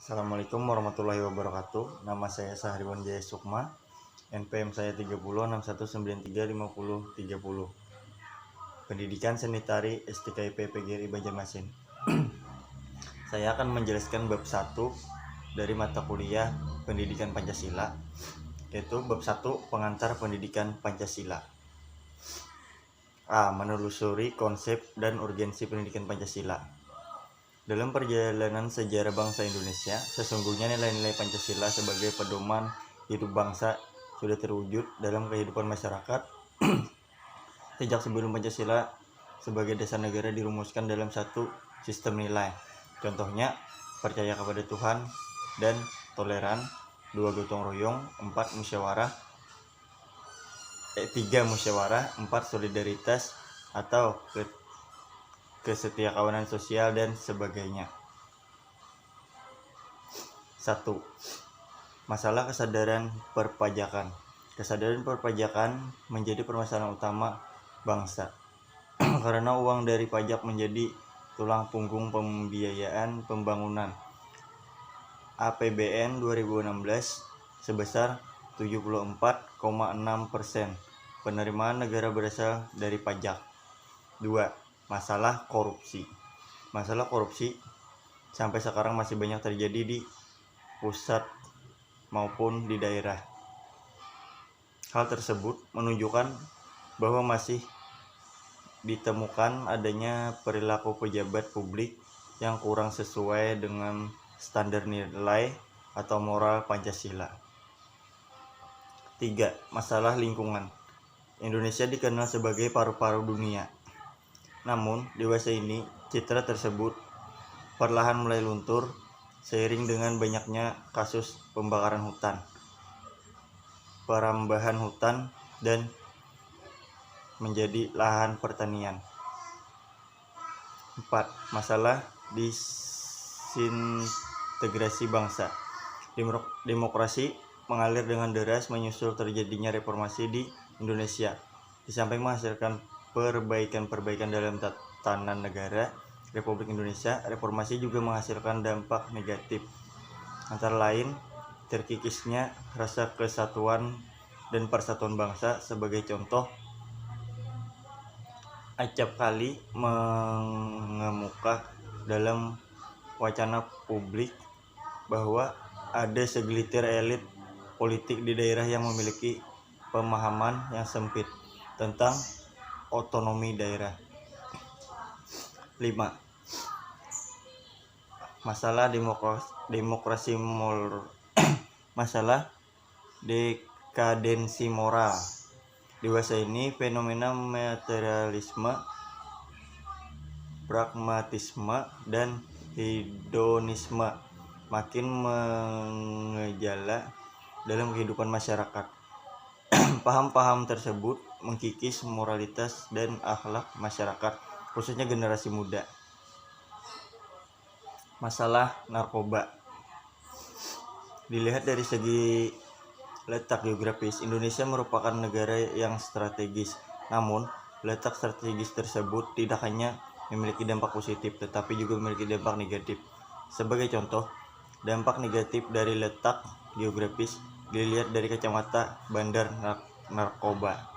Assalamualaikum warahmatullahi wabarakatuh. Nama saya Sahriwan Jaya Sukma. NPM saya 3061935030. Pendidikan Seni Tari STKIP PGRI Banjarmasin. Saya akan menjelaskan bab 1 dari mata kuliah Pendidikan Pancasila, yaitu bab 1 Pengantar Pendidikan Pancasila. A. Menelusuri konsep dan urgensi pendidikan Pancasila. Dalam perjalanan sejarah bangsa Indonesia, sesungguhnya nilai-nilai Pancasila sebagai pedoman hidup bangsa sudah terwujud dalam kehidupan masyarakat sejak sebelum Pancasila sebagai dasar negara dirumuskan dalam satu sistem nilai. Contohnya, percaya kepada Tuhan dan toleran, 2 gotong royong, 3 musyawarah, 4 solidaritas atau kesetiakawanan sosial dan sebagainya. 1. Masalah kesadaran perpajakan. Kesadaran perpajakan menjadi permasalahan utama bangsa karena uang dari pajak menjadi tulang punggung pembiayaan pembangunan. APBN 2016 sebesar 74,6%. Penerimaan negara berasal dari pajak. 2. Masalah korupsi. Masalah korupsi sampai sekarang masih banyak terjadi di pusat maupun di daerah. Hal tersebut menunjukkan bahwa masih ditemukan adanya perilaku pejabat publik yang kurang sesuai dengan standar nilai atau moral Pancasila. 3. Masalah lingkungan. Indonesia dikenal sebagai paru-paru dunia. Namun, di masa ini, citra tersebut perlahan mulai luntur seiring dengan banyaknya kasus pembakaran hutan, perambahan hutan, dan menjadi lahan pertanian. 4. Masalah disintegrasi bangsa. Demokrasi mengalir dengan deras menyusul terjadinya reformasi di Indonesia. Di samping menghasilkan perbaikan dalam tatanan negara Republik Indonesia, reformasi juga menghasilkan dampak negatif, antara lain terkikisnya rasa kesatuan dan persatuan bangsa. Sebagai contoh, acap kali mengemuka dalam wacana publik bahwa ada segelintir elit politik di daerah yang memiliki pemahaman yang sempit tentang otonomi daerah. 5. Masalah demokrasi masalah dekadensi moral. Di masa ini, fenomena materialisme, pragmatisme, dan hedonisme makin mengejala dalam kehidupan masyarakat. Paham-paham tersebut mengkikis moralitas dan akhlak masyarakat, khususnya generasi muda. Masalah narkoba. Dilihat dari segi letak geografis, Indonesia merupakan negara yang strategis. Namun, letak strategis tersebut tidak hanya memiliki dampak positif, tetapi juga memiliki dampak negatif. Sebagai contoh, dampak negatif dari letak geografis dilihat dari kacamata bandar narkoba.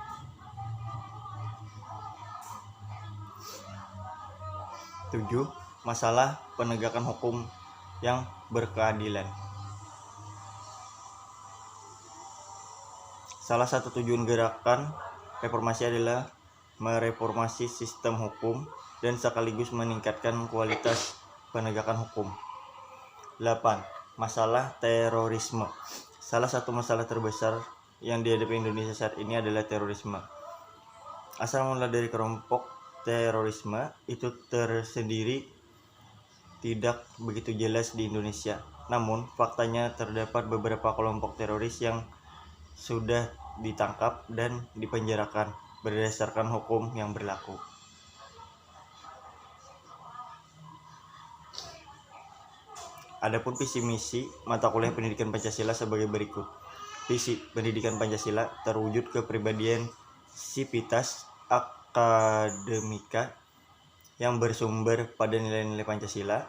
7. Masalah penegakan hukum yang berkeadilan. Salah satu tujuan gerakan reformasi adalah mereformasi sistem hukum dan sekaligus meningkatkan kualitas penegakan hukum. 8. Masalah terorisme. Salah satu masalah terbesar yang dihadapi Indonesia saat ini adalah terorisme. Asal mula dari kelompok terorisme itu tersendiri tidak begitu jelas di Indonesia. Namun, faktanya terdapat beberapa kelompok teroris yang sudah ditangkap dan dipenjarakan berdasarkan hukum yang berlaku. Adapun visi misi mata kuliah Pendidikan Pancasila sebagai berikut. Visi pendidikan Pancasila terwujud kepribadian sivitas akademika yang bersumber pada nilai-nilai Pancasila,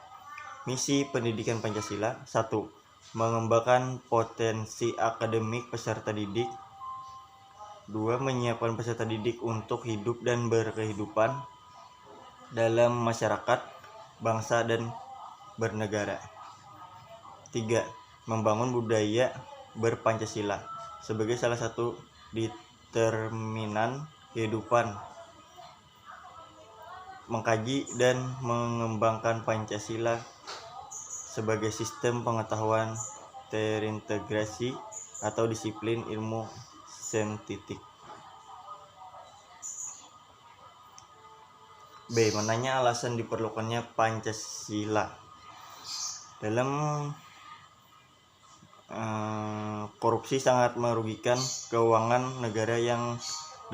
Misi pendidikan Pancasila: 1. Mengembangkan potensi akademik peserta didik. 2. Menyiapkan peserta didik untuk hidup dan berkehidupan dalam masyarakat, bangsa, dan bernegara. 3. Membangun budaya berpancasila sebagai salah satu determinan kehidupan. Mengkaji dan mengembangkan Pancasila sebagai sistem pengetahuan terintegrasi atau disiplin ilmu saintifik. B. Menanya alasan diperlukannya Pancasila. Dalam korupsi sangat merugikan keuangan negara yang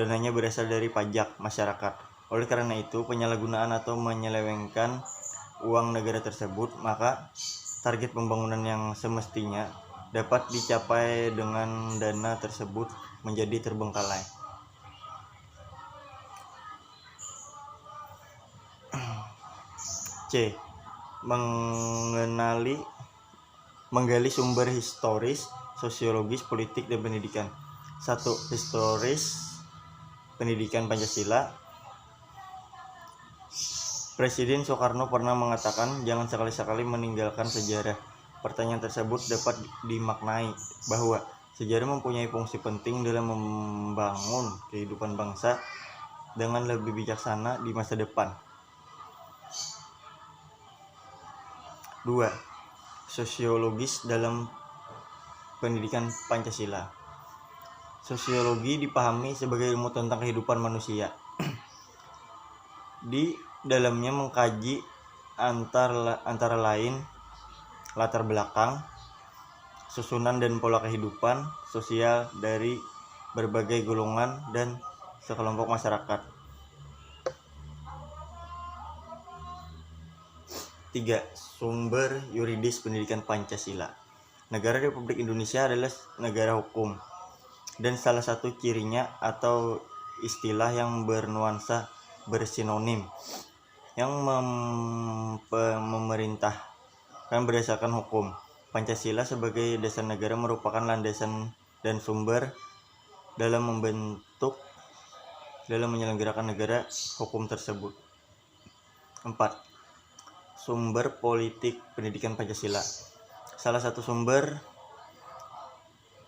dananya berasal dari pajak masyarakat. Oleh karena itu, penyalahgunaan atau menyelewengkan uang negara tersebut, maka target pembangunan yang semestinya dapat dicapai dengan dana tersebut menjadi terbengkalai. C. Menggali sumber historis, sosiologis, politik, dan pendidikan. 1. Historis pendidikan Pancasila. Presiden Soekarno pernah mengatakan, jangan sekali-sekali meninggalkan sejarah. Pertanyaan tersebut dapat dimaknai bahwa sejarah mempunyai fungsi penting dalam membangun kehidupan bangsa dengan lebih bijaksana di masa depan. 2. Sosiologis dalam pendidikan Pancasila. Sosiologi dipahami sebagai ilmu tentang kehidupan manusia. Di dalamnya mengkaji antara lain latar belakang, susunan dan pola kehidupan sosial dari berbagai golongan dan sekelompok masyarakat. 3. Sumber yuridis pendidikan Pancasila. Negara Republik Indonesia adalah negara hukum, dan salah satu cirinya atau istilah yang bernuansa bersinonim yang memerintahkan berdasarkan hukum. Pancasila sebagai dasar negara merupakan landasan dan sumber dalam menyelenggarakan negara hukum tersebut. 4. Sumber politik pendidikan Pancasila. Salah satu sumber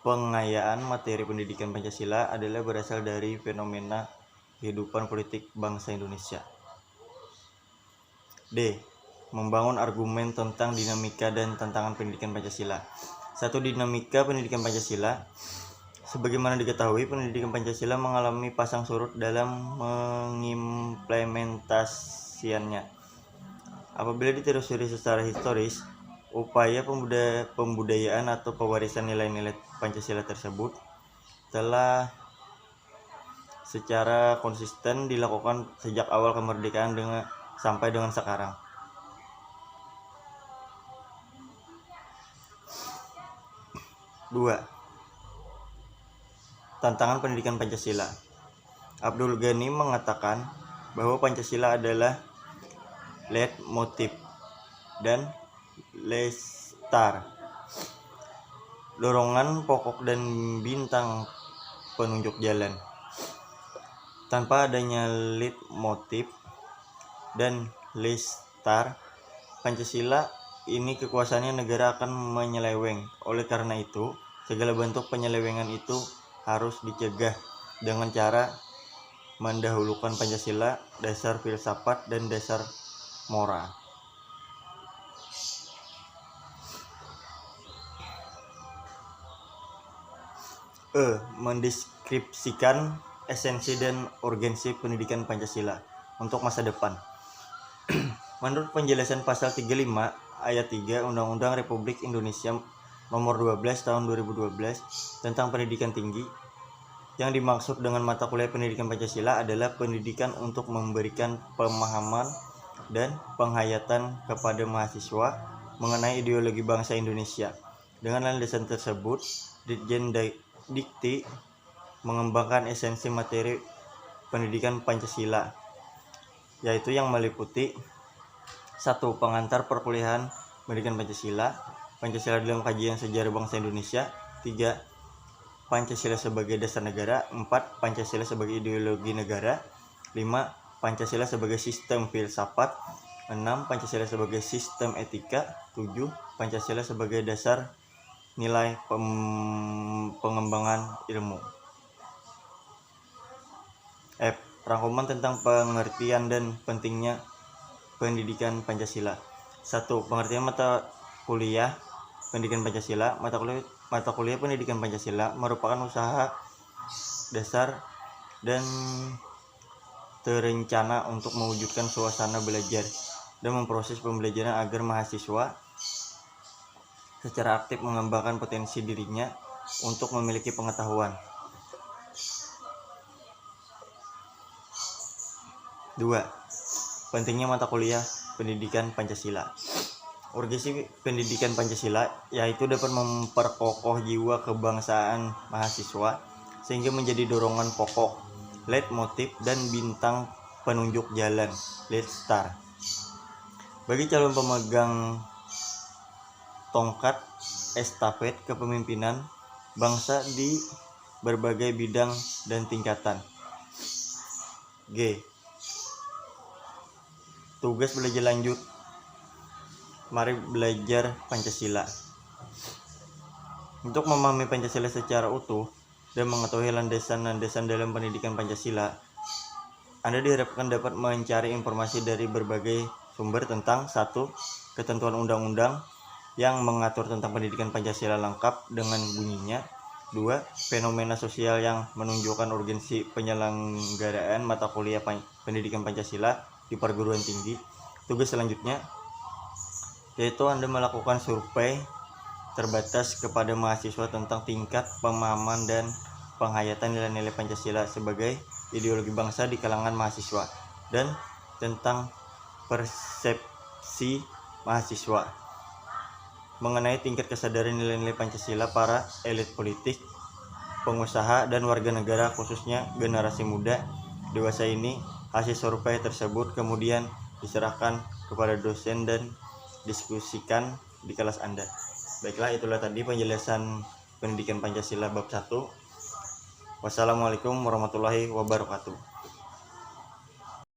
pengayaan materi pendidikan Pancasila adalah berasal dari fenomena kehidupan politik bangsa Indonesia. D. Membangun argumen tentang dinamika dan tantangan pendidikan Pancasila. 1. Dinamika pendidikan Pancasila. Sebagaimana diketahui, pendidikan Pancasila mengalami pasang surut dalam mengimplementasikannya. Apabila ditelusuri secara historis, upaya pembudayaan atau pewarisan nilai-nilai Pancasila tersebut telah secara konsisten dilakukan sejak awal kemerdekaan sampai dengan sekarang. Dua. Tantangan pendidikan Pancasila. Abdul Ghani mengatakan bahwa Pancasila adalah leitmotif dan lestar, dorongan pokok dan bintang penunjuk jalan. Tanpa adanya leitmotif dan lestar, Pancasila ini kekuasaannya negara akan menyeleweng. Oleh karena itu, segala bentuk penyelewengan itu harus dicegah dengan cara mendahulukan Pancasila, dasar filsafat, dan dasar moral. Mendeskripsikan esensi dan urgensi pendidikan Pancasila untuk masa depan. Menurut penjelasan pasal 35 ayat 3 Undang-Undang Republik Indonesia Nomor 12 Tahun 2012 tentang pendidikan tinggi, yang dimaksud dengan mata kuliah pendidikan Pancasila adalah pendidikan untuk memberikan pemahaman dan penghayatan kepada mahasiswa mengenai ideologi bangsa Indonesia. Dengan landasan tersebut, Ditjen Dikti mengembangkan esensi materi pendidikan Pancasila, yaitu yang meliputi 1. Pengantar perkuliahan pendidikan Pancasila. Pancasila dalam kajian sejarah bangsa Indonesia. 3. Pancasila sebagai dasar negara. 4. Pancasila sebagai ideologi negara. 5. Pancasila sebagai sistem filsafat. 6. Pancasila sebagai sistem etika. 7. Pancasila sebagai dasar nilai pengembangan ilmu. F. Rangkuman tentang pengertian dan pentingnya pendidikan Pancasila. 1. Pengertian mata kuliah pendidikan Pancasila. Mata kuliah pendidikan Pancasila merupakan usaha dasar dan terencana untuk mewujudkan suasana belajar dan memproses pembelajaran agar mahasiswa secara aktif mengembangkan potensi dirinya untuk memiliki pengetahuan. 2. Pentingnya mata kuliah pendidikan Pancasila. Urgensi pendidikan Pancasila yaitu dapat memperkokoh jiwa kebangsaan mahasiswa sehingga menjadi dorongan pokok, leitmotif dan bintang penunjuk jalan, lead star, bagi calon pemegang tongkat estafet kepemimpinan bangsa di berbagai bidang dan tingkatan. G. Tugas belajar lanjut. Mari belajar Pancasila. Untuk memahami Pancasila secara utuh dan mengetahui landasan-landasan dalam pendidikan Pancasila, Anda diharapkan dapat mencari informasi dari berbagai sumber tentang 1. Ketentuan undang-undang yang mengatur tentang pendidikan Pancasila lengkap dengan bunyinya. 2. Fenomena sosial yang menunjukkan urgensi penyelenggaraan mata kuliah pendidikan Pancasila di perguruan tinggi. Tugas selanjutnya yaitu Anda melakukan survei terbatas kepada mahasiswa tentang tingkat pemahaman dan penghayatan nilai-nilai Pancasila sebagai ideologi bangsa di kalangan mahasiswa dan tentang persepsi mahasiswa mengenai tingkat kesadaran nilai-nilai Pancasila para elit politik, pengusaha, dan warga negara khususnya generasi muda dewasa ini. Hasil survei tersebut kemudian diserahkan kepada dosen dan diskusikan di kelas Anda. Baiklah, itulah tadi penjelasan pendidikan Pancasila bab 1. Wassalamualaikum warahmatullahi wabarakatuh.